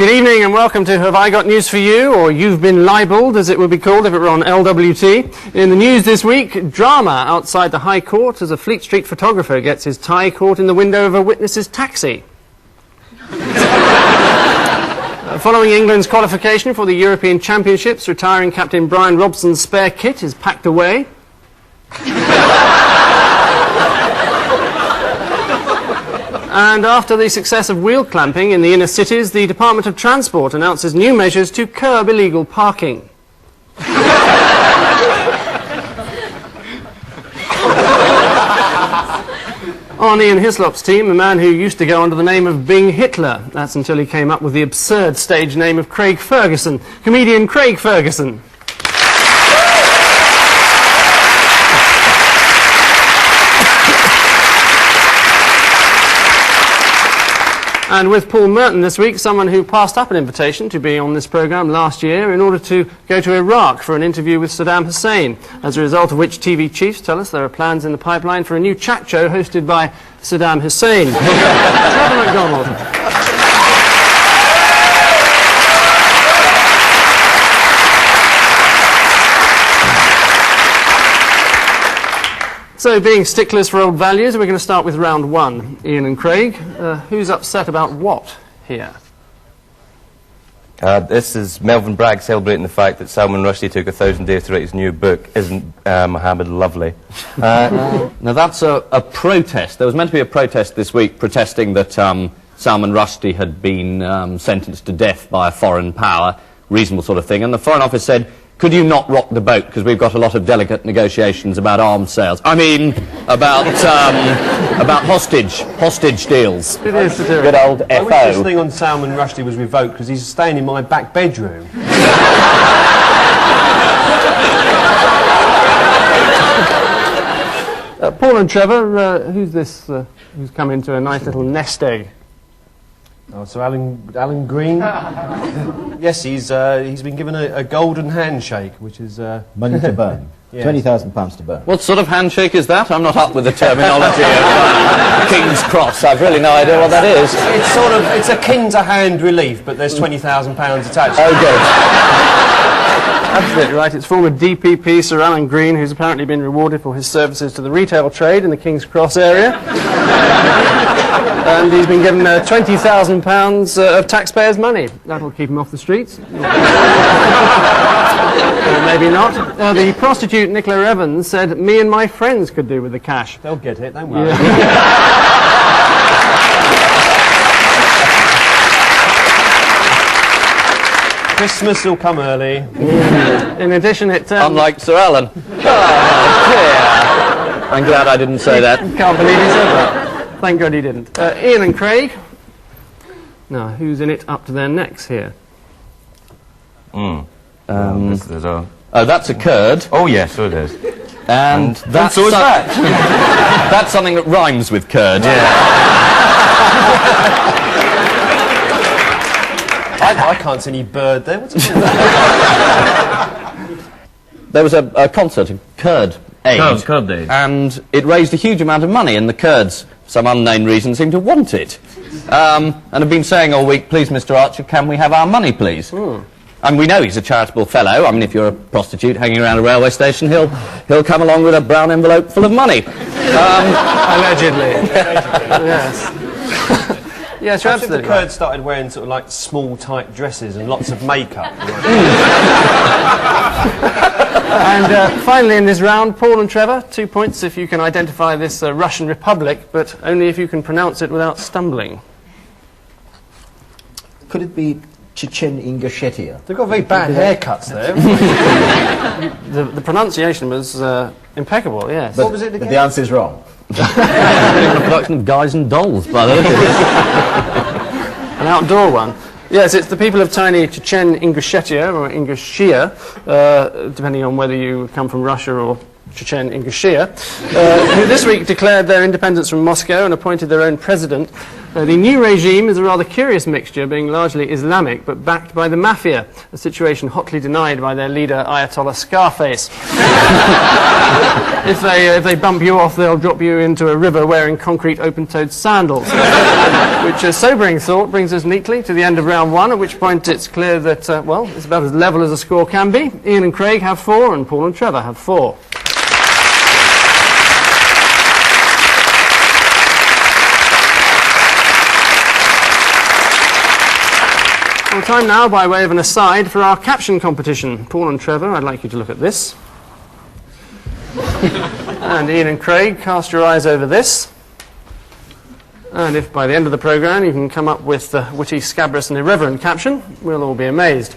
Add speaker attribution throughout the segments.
Speaker 1: Good evening and welcome to Have I Got News For You, or You've Been Libelled, as it would be called if it were on LWT. In the news this week, drama outside the High Court as a Fleet Street photographer gets his tie caught in the window of a witness's taxi. Following England's qualification for the European Championships, retiring captain Brian Robson's spare kit is packed away. And after the success of wheel clamping in the inner cities, the Department of Transport announces new measures to curb illegal parking. On Ian Hislop's team, a man who used to go under the name of Bing Hitler. That's until he came up with the absurd stage name of Craig Ferguson. Comedian Craig Ferguson. And with Paul Merton this week, someone who passed up an invitation to be on this programme last year in order to go to Iraq for an interview with Saddam Hussein, as a result of which TV chiefs tell us there are plans in the pipeline for a new chat show hosted by Saddam Hussein. Trevor McDonald. So, being sticklers for old values, we're going to start with round one. Ian and Craig, who's upset about what here?
Speaker 2: This is Melvin Bragg celebrating the fact that Salman Rushdie took 1,000 days to write his new book. Isn't Mohammed lovely?
Speaker 3: Now that's a protest. There was meant to be a protest this week protesting that Salman Rushdie had been sentenced to death by a foreign power, reasonable sort of thing, and the Foreign Office said, could you not rock the boat, because we've got a lot of delicate negotiations about arms sales. I mean, about hostage deals.
Speaker 1: It is to do.
Speaker 3: Good old FO.
Speaker 4: I wish this thing on Salman Rushdie was revoked, because he's staying in my back bedroom.
Speaker 1: Paul and Trevor, who's this who's come into a nice little nest egg?
Speaker 4: Oh, so Alan Green? Yes, he's been given a golden handshake, which is...
Speaker 5: Money to burn. Yeah. £20,000 to burn.
Speaker 3: What sort of handshake is that? I'm not up with the terminology of King's Cross. I've really no idea what that is.
Speaker 4: It's akin to hand relief, but there's £20,000 attached.
Speaker 3: Oh, good.
Speaker 1: Absolutely right. It's former DPP Sir Alan Green, who's apparently been rewarded for his services to the retail trade in the King's Cross area. And he's been given £20,000 of taxpayers' money. That'll keep him off the streets. Or maybe not. The prostitute Nicola Evans said, me and my friends could do with the cash.
Speaker 4: They'll get it, don't worry. Christmas will come early.
Speaker 1: In addition, it...
Speaker 3: Unlike Sir Alan. Oh, dear. I'm glad I didn't say that.
Speaker 1: Can't believe he said that. Thank God he didn't. Ian and Craig. Now, who's in it up to their necks here?
Speaker 2: Oh,
Speaker 3: that's a curd.
Speaker 2: oh yes, so it is.
Speaker 3: And that's
Speaker 2: so is that.
Speaker 3: That's something that rhymes with curd. Yeah.
Speaker 4: I can't see any bird there. What's it called?
Speaker 3: There was a concert, a curd aid,
Speaker 2: Curd aid.
Speaker 3: and it raised a huge amount of money, and the Kurds, for some unknown reason, seem to want it. And have been saying all week, please, Mr. Archer, can we have our money, please? And we know he's a charitable fellow. I mean, if you're a prostitute hanging around a railway station, he'll come along with a brown envelope full of money.
Speaker 1: Allegedly. Yes. Yes, you're absolutely
Speaker 4: The Kurds started wearing sort of like small, tight dresses and lots of makeup.
Speaker 1: And finally in this round, Paul and Trevor, 2 points if you can identify this Russian republic, but only if you can pronounce it without stumbling.
Speaker 5: Could it be Chechen-Ingushetia?
Speaker 4: They've got very bad haircuts there.
Speaker 1: The pronunciation was impeccable, yes.
Speaker 4: What was it again?
Speaker 5: But the answer's wrong.
Speaker 3: A production of Guys and Dolls, by the way.
Speaker 1: An outdoor one. Yes, it's the people of tiny Chechen Ingushetia, or Ingushetia, depending on whether you come from Russia or Chechen Ingushetia, who this week declared their independence from Moscow and appointed their own president. The new regime is a rather curious mixture, being largely Islamic, but backed by the mafia, a situation hotly denied by their leader, Ayatollah Scarface. If they bump you off, they'll drop you into a river wearing concrete open-toed sandals. Which, a sobering thought, brings us neatly to the end of round one, at which point it's clear that, well, it's about as level as a score can be. Ian and Craig have 4, and Paul and Trevor have 4. Well, time now, by way of an aside, for our caption competition. Paul and Trevor, I'd like you to look at this. And Ian and Craig, cast your eyes over this. And if by the end of the programme you can come up with the witty, scabrous and irreverent caption, we'll all be amazed.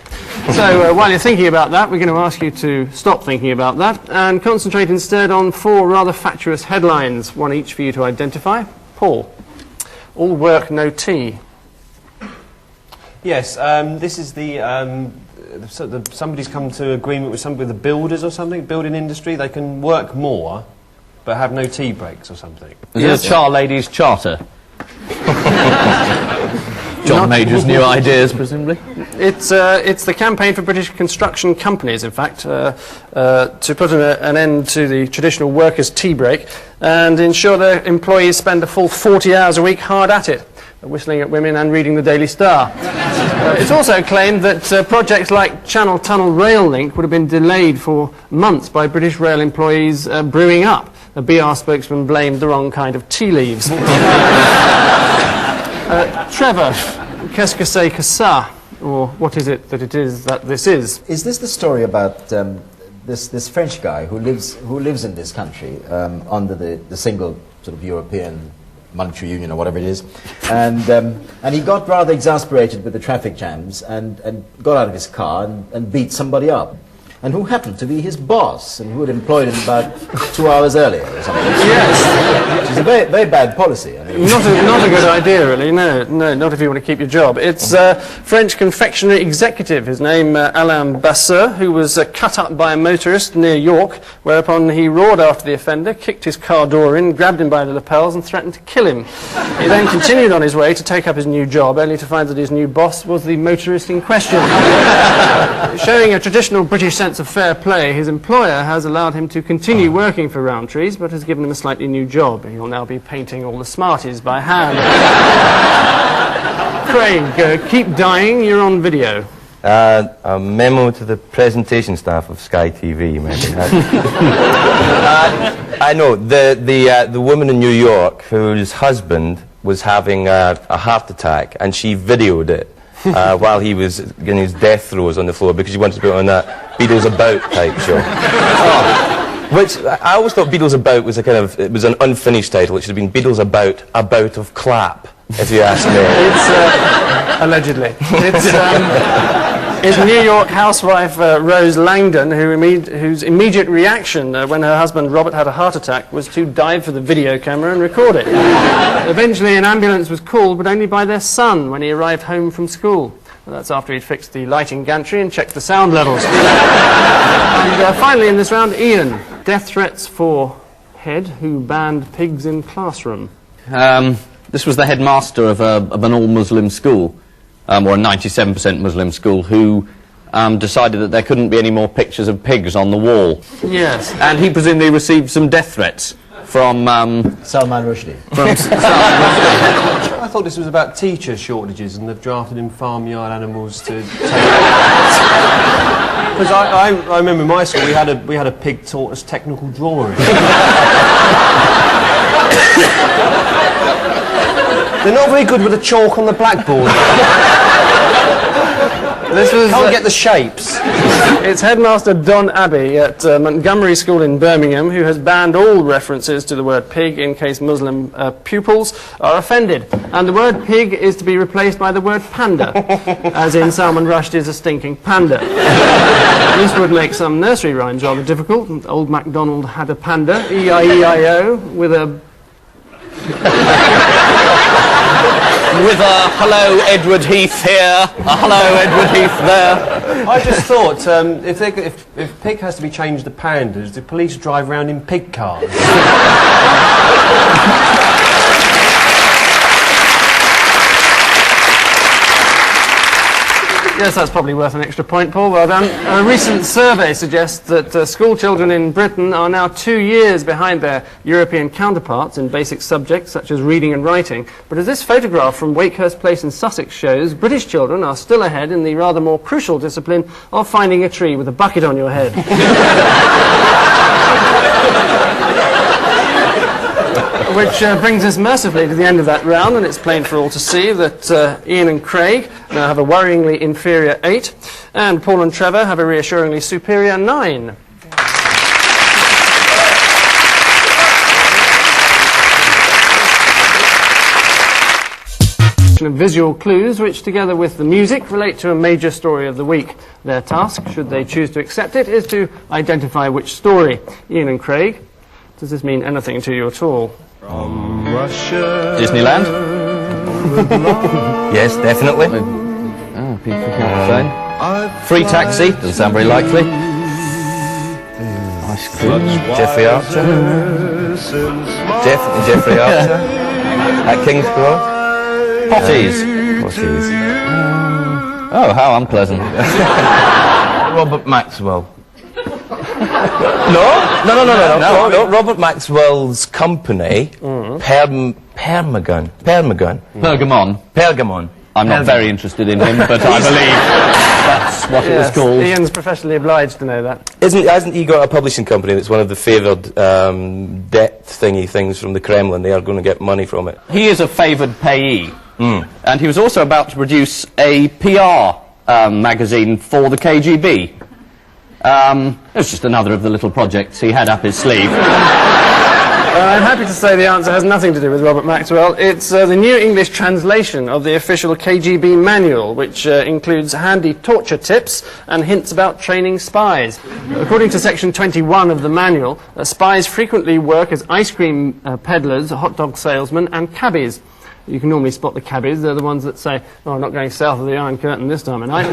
Speaker 1: So while you're thinking about that, we're going to ask you to stop thinking about that and concentrate instead on 4 rather fatuous headlines, one each for you to identify. Paul, all work, no tea.
Speaker 4: Yes, this is somebody's come to agreement with the builders or something, building industry. They can work more, but have no tea breaks or something.
Speaker 3: Is it a Char Ladies Charter? John Major's new ideas, presumably?
Speaker 1: It's the campaign for British construction companies, in fact, to put an end to the traditional workers' tea break and ensure their employees spend a full 40 hours a week hard at it, whistling at women and reading the Daily Star. It's also claimed that projects like Channel Tunnel Rail Link would have been delayed for months by British rail employees brewing up. A BR spokesman blamed the wrong kind of tea leaves. Trevor, qu'est-ce que c'est que ça? Or what is it that this is?
Speaker 5: Is this the story about this French guy who lives in this country under the single sort of European monetary union or whatever it is, and he got rather exasperated with the traffic jams and got out of his car and beat somebody up, and who happened to be his boss and who had employed him about 2 hours earlier or something.
Speaker 1: Yes.
Speaker 5: Which is a very, very bad policy. I mean.
Speaker 1: Not a good idea, really. No, not if you want to keep your job. It's French confectionery executive, his name Alain Basseur, who was cut up by a motorist near York, whereupon he roared after the offender, kicked his car door in, grabbed him by the lapels and threatened to kill him. He then continued on his way to take up his new job, only to find that his new boss was the motorist in question. Showing a traditional British sense of fair play, his employer has allowed him to continue working for Rowntree's, but has given him a slightly new job. He'll now be painting all the Smarties by hand. Craig, keep dying, you're on video.
Speaker 2: A memo to the presentation staff of Sky TV, maybe. I know, the woman in New York whose husband was having a heart attack, and she videoed it while he was getting his death throes on the floor because he wanted to put on that Beatles About type show. Which, I always thought Beatles About was it was an unfinished title. It should have been Beatles About, a bout of clap, if you ask me.
Speaker 1: It's, allegedly. It's New York housewife Rose Langdon, whose immediate reaction when her husband Robert had a heart attack was to dive for the video camera and record it. Eventually an ambulance was called, but only by their son when he arrived home from school. Well, that's after he'd fixed the lighting gantry and checked the sound levels. And finally in this round, Ian, death threats for head who banned pigs in classroom.
Speaker 3: This was the headmaster of an all-Muslim school, or a 97% Muslim school, who decided that there couldn't be any more pictures of pigs on the wall.
Speaker 1: Yes.
Speaker 3: And he presumably received some death threats from...
Speaker 5: Salman Rushdie.
Speaker 4: I thought this was about teacher shortages and they've drafted in farmyard animals to take... Because I remember in my school we had a pig taught us technical drawing. They're not very good with the chalk on the blackboard. Can't get the shapes.
Speaker 1: It's headmaster Don Abbey at Montgomery School in Birmingham, who has banned all references to the word pig in case Muslim pupils are offended. And the word pig is to be replaced by the word panda, as in Salman Rushdie is a stinking panda. This would make some nursery rhymes rather difficult. Old McDonald had a panda, E-I-E-I-O, with a...
Speaker 3: with a hello Edward Heath here, a hello Edward Heath there.
Speaker 4: I just thought, if pig has to be changed to pandas, do police drive around in pig cars?
Speaker 1: Yes, that's probably worth an extra point, Paul. Well done. A recent survey suggests that school children in Britain are now 2 years behind their European counterparts in basic subjects such as reading and writing. But as this photograph from Wakehurst Place in Sussex shows, British children are still ahead in the rather more crucial discipline of finding a tree with a bucket on your head. Which brings us mercifully to the end of that round, and it's plain for all to see that Ian and Craig now have a worryingly inferior 8, and Paul and Trevor have a reassuringly superior 9. Of visual clues, which together with the music relate to a major story of the week. Their task, should they choose to accept it, is to identify which story. Ian and Craig, does this mean anything to you at all?
Speaker 6: From Russia.
Speaker 3: Disneyland?
Speaker 2: Yes, definitely.
Speaker 3: Oh, people can't say. Free taxi, doesn't sound very likely. Ice cream.
Speaker 2: Jeffrey Archer. Definitely Jeffrey Archer. At King's Cross.
Speaker 3: Potties.
Speaker 2: Potties.
Speaker 3: Oh, how unpleasant.
Speaker 2: Robert Maxwell. No, Robert Maxwell's company, Pergamon.
Speaker 3: Pergamon. I'm not very interested in him, but I believe that's what it was called.
Speaker 1: Ian's professionally obliged to know that.
Speaker 2: Hasn't he got a publishing company that's one of the favoured debt thingy things from the Kremlin? They are going to get money from it.
Speaker 3: He is a favoured payee. And he was also about to produce a PR magazine for the KGB. It was just another of the little projects he had up his sleeve.
Speaker 1: I'm happy to say the answer has nothing to do with Robert Maxwell. It's the New English translation of the official KGB manual, which includes handy torture tips and hints about training spies. According to section 21 of the manual, spies frequently work as ice cream peddlers, hot dog salesmen and cabbies. You can normally spot the cabbies. They're the ones that say, oh, I'm not going south of the Iron Curtain this time of night.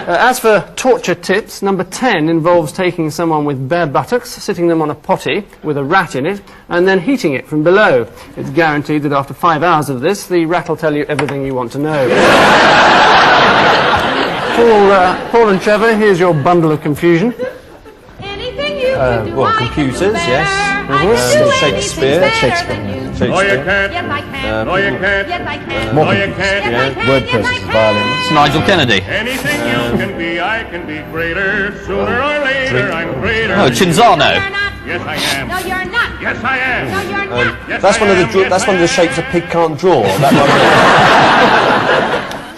Speaker 1: As for torture tips, number 10 involves taking someone with bare buttocks, sitting them on a potty with a rat in it, and then heating it from below. It's guaranteed that after 5 hours of this, the rat will tell you everything you want to know. Paul and Trevor, here's your bundle of confusion.
Speaker 7: Anything you can do,
Speaker 4: well,
Speaker 7: I
Speaker 4: computers,
Speaker 7: can do
Speaker 4: yes. Shakespeare.
Speaker 7: No,
Speaker 6: you can't.
Speaker 7: Yes, I can.
Speaker 6: No, you can't.
Speaker 7: Yes, I can.
Speaker 6: No, you can't.
Speaker 7: Yes, I can.
Speaker 5: Word
Speaker 7: Yes, I
Speaker 5: processors,
Speaker 7: can.
Speaker 5: violins.
Speaker 3: Nigel Kennedy.
Speaker 6: Anything you can be, I can be greater. Sooner or later, I'm greater.
Speaker 3: Oh, Cinzano.
Speaker 7: No, you're not.
Speaker 6: Yes, I am.
Speaker 7: No, you're not.
Speaker 6: Yes, I am.
Speaker 7: No, you're not.
Speaker 6: Yes,
Speaker 4: That's
Speaker 6: I
Speaker 4: one of the
Speaker 6: am. Yes,
Speaker 4: that's
Speaker 6: I
Speaker 4: one of the
Speaker 6: am.
Speaker 4: shapes a pig can't draw. That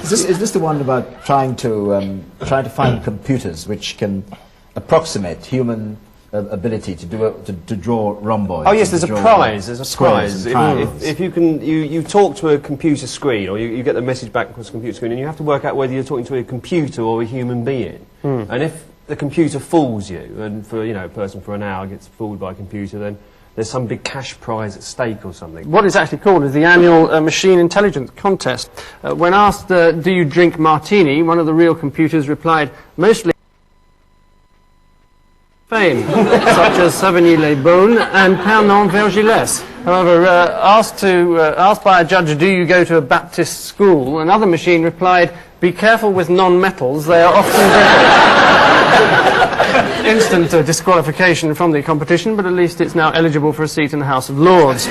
Speaker 4: one.
Speaker 5: Is this the one about trying to find computers which can approximate human ability to draw rhomboids?
Speaker 4: Oh yes, there's a
Speaker 5: to draw
Speaker 4: prize. There's a
Speaker 5: squares
Speaker 4: prize.
Speaker 5: and triangles.
Speaker 4: If you can, you talk to a computer screen, or you get the message back across the computer screen, and you have to work out whether you're talking to a computer or a human being. And if the computer fools you, and for a person for an hour gets fooled by a computer, then there's some big cash prize at stake or something.
Speaker 1: What it's actually called is the annual Machine Intelligence Contest. When asked, do you drink martini, one of the real computers replied, mostly fame, such as Savigny-les-Beaunes and Pernon-Vergilles. However, asked by a judge, do you go to a Baptist school, another machine replied, be careful with non-metals, they are often instant disqualification from the competition, but at least it's now eligible for a seat in the House of Lords.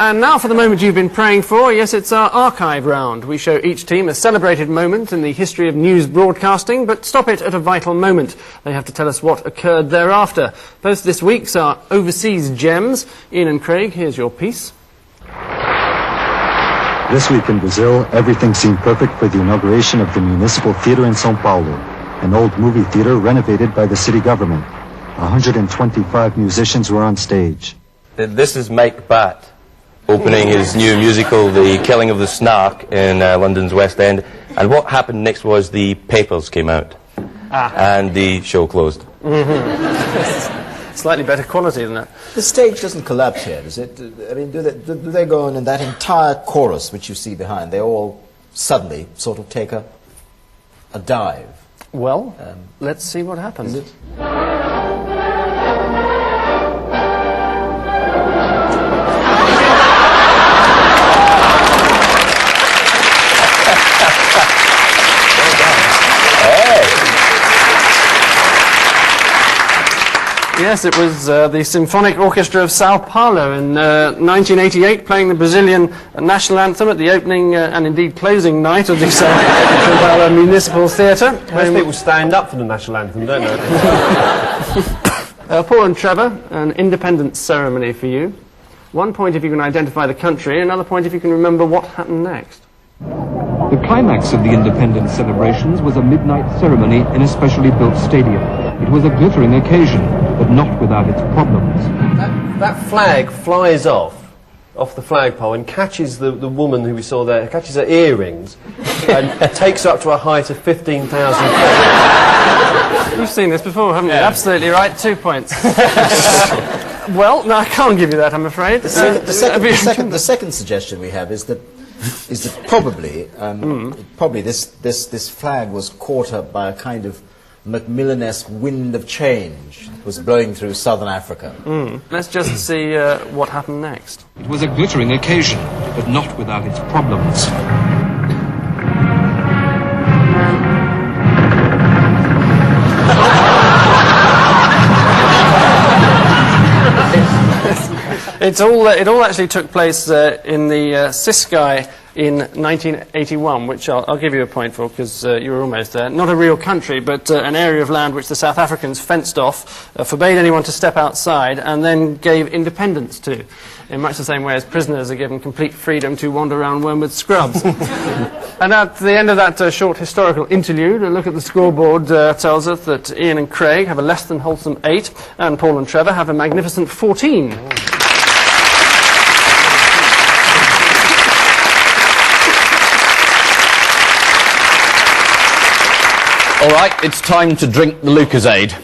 Speaker 1: And now for the moment you've been praying for. Yes, it's our archive round. We show each team a celebrated moment in the history of news broadcasting, but stop it at a vital moment. They have to tell us what occurred thereafter. Both this week's are overseas gems. Ian and Craig, here's your piece.
Speaker 8: This week in Brazil, everything seemed perfect for the inauguration of the Municipal Theatre in São Paulo, an old movie theatre renovated by the city government. 125 musicians were on stage.
Speaker 2: This is Mike Batt opening his new musical, The Killing of the Snark, in London's West End. And what happened next was the papers came out. And the show closed.
Speaker 1: Slightly better quality than that.
Speaker 5: The stage doesn't collapse here, does it? I mean, do they go on in that entire chorus which you see behind? They all suddenly sort of take a dive.
Speaker 1: Well, let's see what happens.
Speaker 5: Is it?
Speaker 1: Yes, it was the Symphonic Orchestra of Sao Paulo in 1988 playing the Brazilian national anthem at the opening and indeed closing night of the Sao Paulo Municipal Theatre.
Speaker 4: Most people stand up for the national anthem, don't they?
Speaker 1: Paul and Trevor, an independence ceremony for you. 1 point if you can identify the country, another point if you can remember what happened next.
Speaker 9: The climax of the independence celebrations was a midnight ceremony in a specially built stadium. It was a glittering occasion, but not without its problems.
Speaker 4: That flag flies off the flagpole and catches the woman who we saw there, catches her earrings and takes her up to a height of 15,000 feet.
Speaker 1: You've seen this before, haven't you? Absolutely right, 2 points. Well, no, I can't give you that, I'm afraid.
Speaker 5: The second suggestion we have is that probably this flag was caught up by a kind of Macmillan-esque wind of change that was blowing through southern Africa.
Speaker 1: Let's just see what happened next.
Speaker 9: It was a glittering occasion, but not without its problems.
Speaker 1: It all actually took place in the Ciskei in 1981, which I'll give you a point for because you were almost there. Not a real country, but an area of land which the South Africans fenced off, forbade anyone to step outside, and then gave independence to, in much the same way as prisoners are given complete freedom to wander around Wormwood Scrubs. And at the end of that short historical interlude, a look at the scoreboard tells us that Ian and Craig have a less than wholesome 8, and Paul and Trevor have a magnificent 14.
Speaker 3: All right, it's time to drink the Lucozade.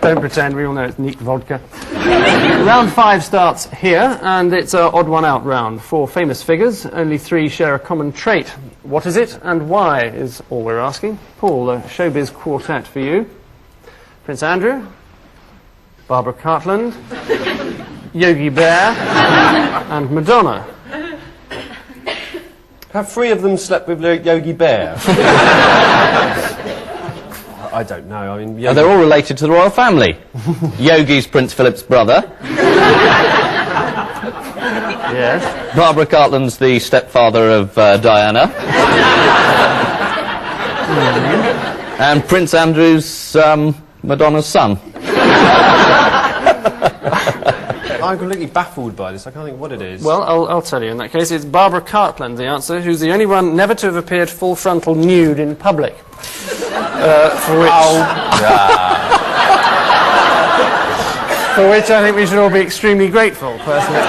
Speaker 1: Don't pretend, we all know it's neat vodka. Round 5 starts here, and it's an odd one out round. 4 famous figures, only 3 share a common trait. What is it and why is all we're asking. Paul, a showbiz quartet for you. Prince Andrew, Barbara Cartland, Yogi Bear, and Madonna.
Speaker 4: Have 3 of them slept with Yogi Bear? I don't know. I mean,
Speaker 3: And they're all related to the royal family. Yogi's Prince Philip's brother.
Speaker 1: Yes.
Speaker 3: Barbara Cartland's the stepfather of Diana. And Prince Andrew's Madonna's son.
Speaker 4: I'm completely baffled by this. I can't think what it is.
Speaker 1: Well, I'll tell you in that case. It's Barbara Cartland, the answer, who's the only one never to have appeared full frontal nude in public. For which I think we should all be extremely grateful, personally.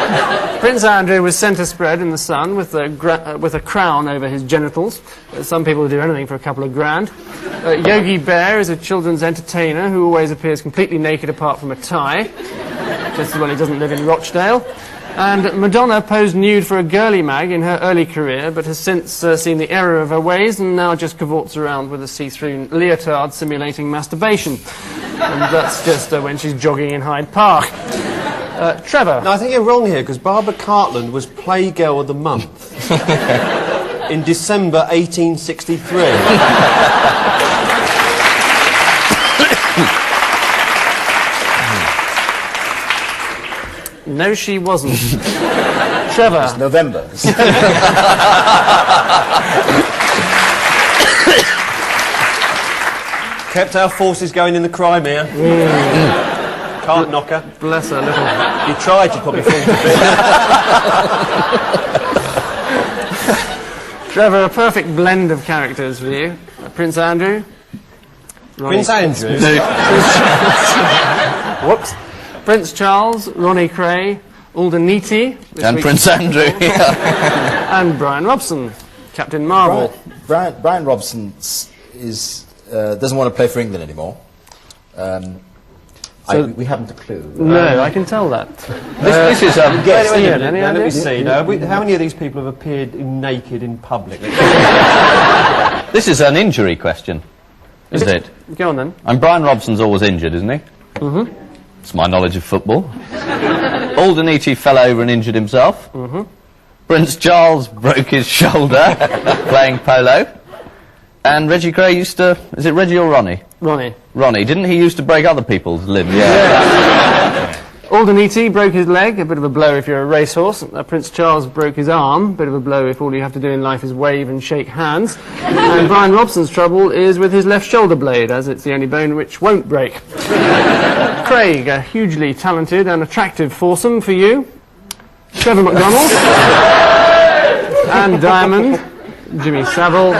Speaker 1: Prince Andrew was centre spread in the sun with a crown over his genitals. Some people do anything for a couple of grand. Yogi Bear is a children's entertainer who always appears completely naked apart from a tie. Just as well he doesn't live in Rochdale. And Madonna posed nude for a girly mag in her early career, but has since seen the error of her ways and now just cavorts around with a see-through leotard simulating masturbation. And that's just when she's jogging in Hyde Park. Trevor.
Speaker 4: No, I think you're wrong here, because Barbara Cartland was Playgirl of the Month in December 1863.
Speaker 1: No, she wasn't. Trevor.
Speaker 5: It's November.
Speaker 4: Kept our forces going in the Crimea. Can't knock her.
Speaker 1: Bless her little...
Speaker 4: You tried, you probably fallen a bit.
Speaker 1: Trevor, a perfect blend of characters for you. Prince Andrew.
Speaker 4: Prince Andrew?
Speaker 1: Whoops. Prince Charles, Ronnie Cray, Alden Neaty.
Speaker 3: And Prince Andrew, yeah.
Speaker 1: And Brian Robson, Captain Marvel.
Speaker 5: Brian Robson is doesn't want to play for England anymore. We haven't a clue.
Speaker 1: No, I can tell that.
Speaker 3: This is
Speaker 4: Wait a
Speaker 1: Ian,
Speaker 4: minute,
Speaker 1: any
Speaker 4: now, let me
Speaker 1: idea?
Speaker 4: see. Now, how many of these people have appeared naked in public?
Speaker 3: this is an injury question, isn't it?
Speaker 1: Go on then.
Speaker 3: And Brian Robson's always injured, isn't he? Mm-hmm. It's my knowledge of football. Aldeniti fell over and injured himself. Mm-hmm. Prince Charles broke his shoulder playing polo. And Reggie Gray used to... Is it Reggie or Ronnie?
Speaker 1: Ronnie.
Speaker 3: Ronnie. Didn't he used to break other people's limbs?
Speaker 1: Yeah. Aldeniti broke his leg, a bit of a blow if you're a racehorse. Prince Charles broke his arm, a bit of a blow if all you have to do in life is wave and shake hands. And Brian Robson's trouble is with his left shoulder blade, as it's the only bone which won't break. Craig, a hugely talented and attractive foursome for you. Trevor McDonald. Anne Diamond. Jimmy Savile.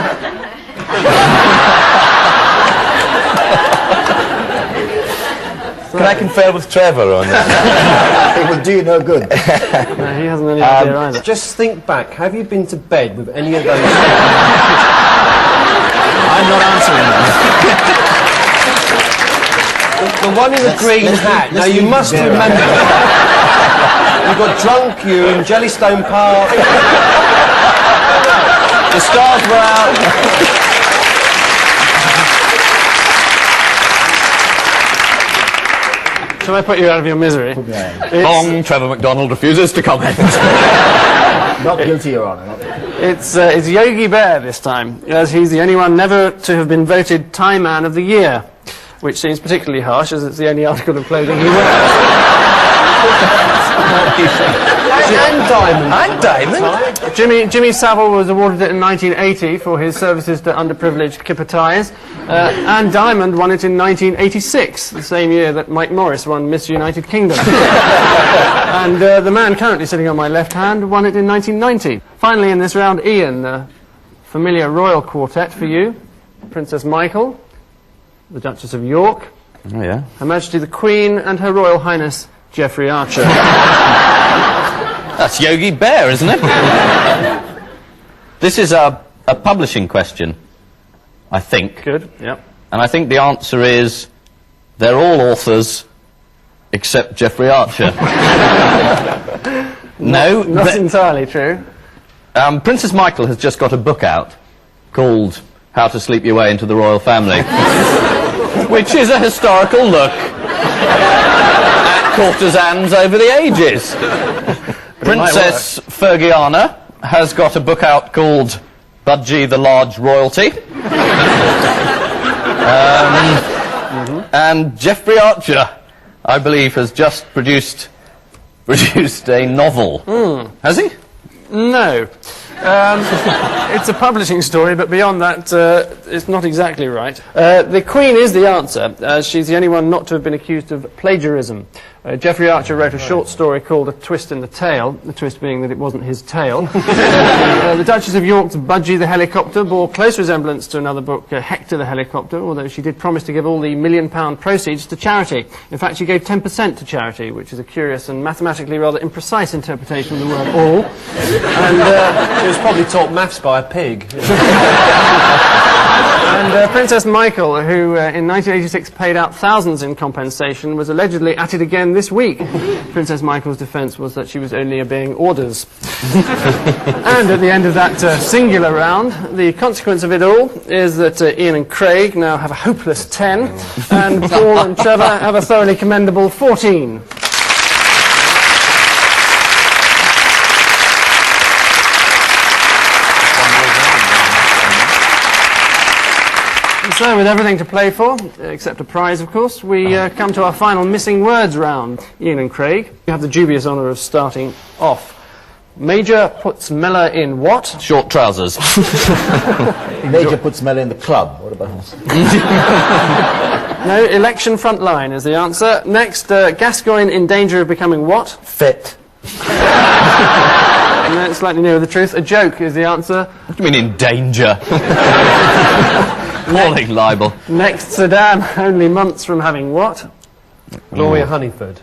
Speaker 2: Can I confer with Trevor on that?
Speaker 5: It would do you no good.
Speaker 1: No, he hasn't any idea either.
Speaker 4: Just think back. Have you been to bed with any of those?
Speaker 1: I'm not answering that.
Speaker 4: The one in the green hat. Now you must remember. You got drunk. You were in Jellystone Park. The stars were out.
Speaker 1: Shall I put you out of your misery?
Speaker 3: Long Trevor McDonald refuses to comment.
Speaker 5: Not guilty, Your Honour. Not guilty.
Speaker 1: It's Yogi Bear this time, as he's the only one never to have been voted Tie Man of the Year, which seems particularly harsh as it's the only article of clothing he wears.
Speaker 4: And Diamond.
Speaker 2: And Diamond?
Speaker 1: Jimmy Savile was awarded it in 1980 for his services to underprivileged kipper ties. Anne Diamond won it in 1986, the same year that Mike Morris won Miss United Kingdom. And the man currently sitting on my left hand won it in 1990. Finally in this round, Ian, the familiar royal quartet for you. Princess Michael, the Duchess of York,
Speaker 3: Oh, yeah.
Speaker 1: Her Majesty the Queen, and Her Royal Highness Geoffrey Archer.
Speaker 3: That's Yogi Bear, isn't it? This is a publishing question, I think.
Speaker 1: Good, yep.
Speaker 3: And I think the answer is they're all authors except Geoffrey Archer. No.
Speaker 1: Not entirely true.
Speaker 3: Princess Michael has just got a book out called How to Sleep Your Way into the Royal Family, which is a historical look at courtesans over the ages. Princess Fergiana has got a book out called Budgie the Large Royalty. And Geoffrey Archer, I believe, has just produced a novel. Has he?
Speaker 1: No. It's a publishing story, but beyond that, it's not exactly right. The Queen is the answer, as she's the only one not to have been accused of plagiarism. Geoffrey Archer wrote a short story called A Twist in the Tail, the twist being that it wasn't his tail. The Duchess of York's Budgie the Helicopter bore close resemblance to another book, Hector the Helicopter, although she did promise to give all the £1 million proceeds to charity. In fact, she gave 10% to charity, which is a curious and mathematically rather imprecise interpretation of the word all. And
Speaker 4: She was probably taught maths by a pig.
Speaker 1: And Princess Michael, who in 1986 paid out thousands in compensation, was allegedly at it again this week. Princess Michael's defence was that she was only obeying orders. And at the end of that singular round, the consequence of it all is that Ian and Craig now have a hopeless 10, and Paul and Trevor have a thoroughly commendable 14. So, with everything to play for, except a prize, of course, we come to our final missing words round. Ian and Craig, you have the dubious honour of starting off. Major puts Mella in what?
Speaker 3: Short trousers.
Speaker 5: Major puts Mella in the club. What about us?
Speaker 1: No, election front line is the answer. Next, Gascoigne in danger of becoming what?
Speaker 2: Fit.
Speaker 1: No, slightly nearer the truth. A joke is the answer.
Speaker 3: What do you mean in danger? Morning libel.
Speaker 1: Next, Saddam only months from having what?
Speaker 4: Gloria Honeyford.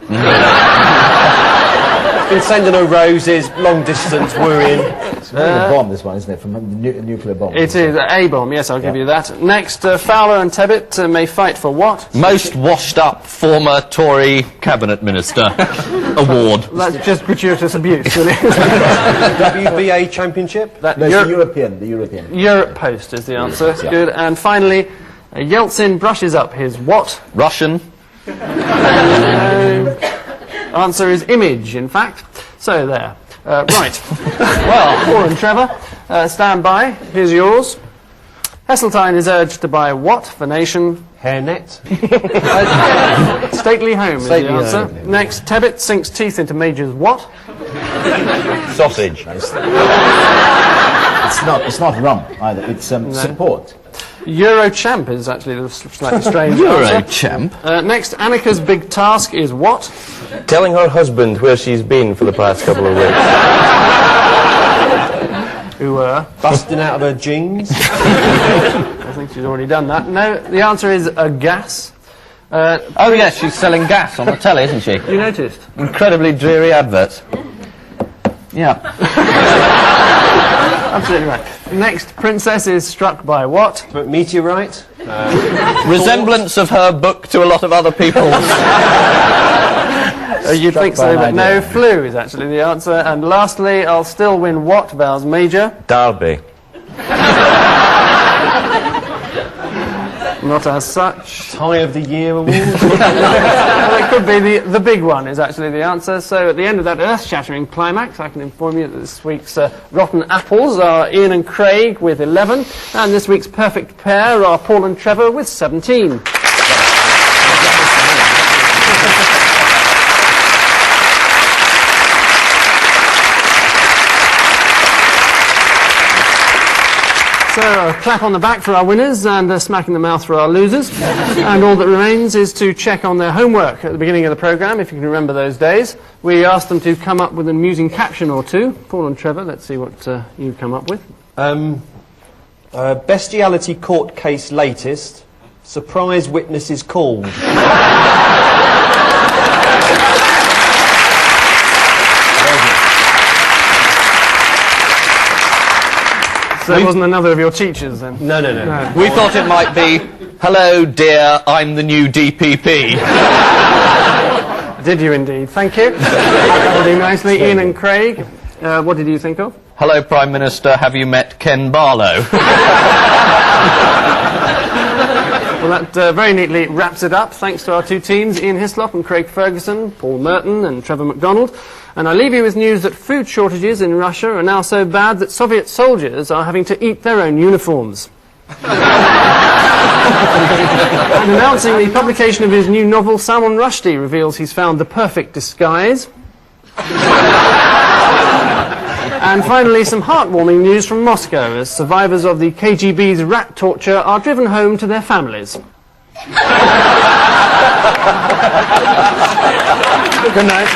Speaker 4: Been sending her roses, long distance, wooing.
Speaker 5: It's really a bomb, this one, isn't it? From a nuclear bomb.
Speaker 1: It is a bomb, yes, I'll give you that. Next, Fowler and Tebbit may fight for what?
Speaker 3: Most washed-up former Tory cabinet minister award.
Speaker 1: That's just gratuitous abuse, really.
Speaker 4: WBA championship?
Speaker 5: No, it's the European.
Speaker 1: Europe Post is the answer.
Speaker 5: Yeah.
Speaker 1: Good. And finally, Yeltsin brushes up his what?
Speaker 3: Russian.
Speaker 1: Answer is image, in fact. So there. Right. Well, Paul and Trevor, stand by. Here's yours. Heseltine is urged to buy what for nation?
Speaker 4: Hairnet.
Speaker 1: Stately home is the answer.
Speaker 5: home.
Speaker 1: Next, Tebbit sinks teeth into Major's what?
Speaker 2: Sausage.
Speaker 5: It's not rum either. It's support.
Speaker 1: Eurochamp is actually the slightly strange answer.
Speaker 3: Eurochamp.
Speaker 1: Next, Annika's big task is what?
Speaker 2: Telling her husband where she's been for the past couple of weeks.
Speaker 1: Who
Speaker 4: Busting out of her jeans.
Speaker 1: I think she's already done that. No, the answer is a gas.
Speaker 3: Oh yes, she's selling gas on the telly, isn't she?
Speaker 1: You noticed?
Speaker 3: Incredibly dreary adverts. Yeah.
Speaker 1: Absolutely right. Next, Princess is struck by what?
Speaker 4: But meteorite.
Speaker 3: Resemblance of her book to a lot of other people's.
Speaker 1: You'd think so, but no, flu is actually the answer. And lastly, I'll still win what, Vowels Major?
Speaker 2: Derby.
Speaker 1: Not as such.
Speaker 4: Tie of the Year award.
Speaker 1: Well, it could be the big one is actually the answer. So at the end of that earth-shattering climax, I can inform you that this week's rotten apples are Ian and Craig with 11, and this week's perfect pair are Paul and Trevor with 17. So a clap on the back for our winners and a smack in the mouth for our losers. And all that remains is to check on their homework at the beginning of the programme, if you can remember those days. We asked them to come up with an amusing caption or two. Paul and Trevor, let's see what you've come up with.
Speaker 4: Bestiality court case latest. Surprise witnesses called.
Speaker 1: So it wasn't another of your teachers then?
Speaker 4: No.
Speaker 3: We thought it might be, hello dear, I'm the new DPP.
Speaker 1: Did you indeed? Thank you. That will do nicely. Ian and Craig, what did you think of?
Speaker 3: Hello Prime Minister, have you met Ken Barlow?
Speaker 1: Well, that very neatly wraps it up. Thanks to our two teams, Ian Hislop and Craig Ferguson, Paul Merton and Trevor McDonald. And I leave you with news that food shortages in Russia are now so bad that Soviet soldiers are having to eat their own uniforms. And announcing the publication of his new novel, Salman Rushdie reveals he's found the perfect disguise. And finally, some heartwarming news from Moscow as survivors of the KGB's rat torture are driven home to their families. Good night.